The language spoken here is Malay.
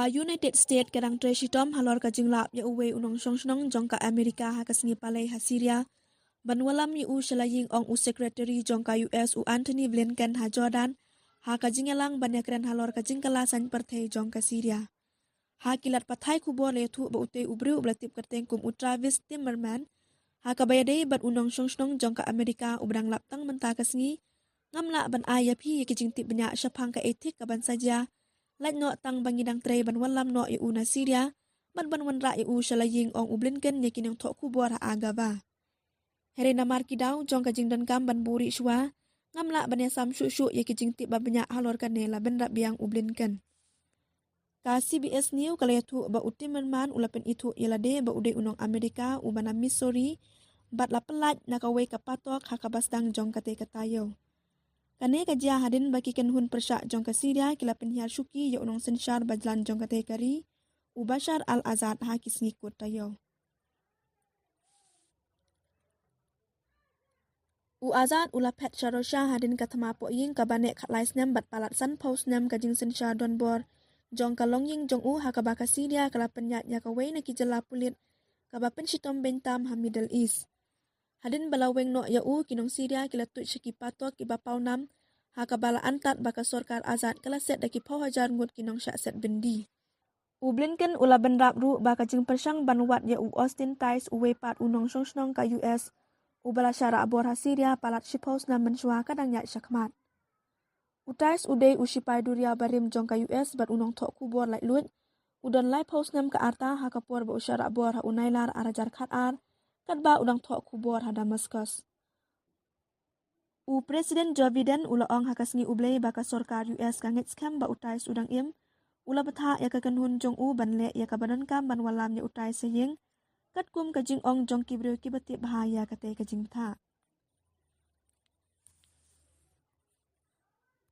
United States kadang Tresitom halor ka jinglap ya uwe unong song jongka Amerika ha kasngi palai ha Syria. Banwalam yu shalaying ong Secretary jongka US Anthony Blinken ha Jordan ha ka jingalang banyakren halor ka jingkala san perthei jongka Syria. Ha kilat pathai kubor le thu ba utei ubru blatip kerteng kum Travis Timmerman ha ka bayadei bat unong song jongka Amerika ubrang laptang menta kasngi ngamla ban ayapi ya kijingtip banyak syapang ka etik ka ban saja. Lai no tang bangidang tray ban walam no yu na Syria, ban wanra yu shalaying ong Blinken yakin yang tok kubor ha agava. Here namar kidaw jong ka jingdan kam ban buri shwa, ngamla ban yasam syuk yakin tip ba banyak halor kanela ban rap biang Blinken. Ka CBS News kala yatu ba Timmerman ulapen itu yalade ba ude unong Amerika ubana Missouri, bat la pelat nakawai kapatok hakabasdang jong kate katayo. Kane kajia hadin baki kenhun persyak jong ke Syria kila penhiar syuki ya unong sensyar bajlan jong kate kari u Bashar al-Assad ha kis ngikut tayo. U Azad ula pet syarosya hadin katama po ying kabane katlais nem bat palat san paus nem kajing sensyar don bor jong kalong ying jong u ha kabaka Syria kala penyat ya kawai na kijela pulit kabapen shitom bentam ha Middle East. Hadin balaweng no ya u kinong Syria kila tut syaki patok iba pau nam ha kabala antat baka sorkar Azad kala set daki pau hajar ngut kinong syak set bendi. U Blinken ula benrap ru baka jing persyang banwat ya u Austin Tice uwe pat unong song ka US u bala syara abor ha Syria palat shipaus nam mensyua kadang yak syakmat. U Tice udei u shipai duria barim jong ka US bat unong tok kubor lai lut udon lai paus nam ka arta ha kapor ba u syara abor ha unailar arajar khatar kadba udang tok kubor ha Damascus. U Presiden Joe Biden ula ong hakasngi ublei baka sorkar US kangit skam ba utais udang im ula betha ya kakenhun jong u banle ya kabanan kam ban walam ya utai seying kat kum kajing ong jong kibriu kibati bahaya kate kajing betha.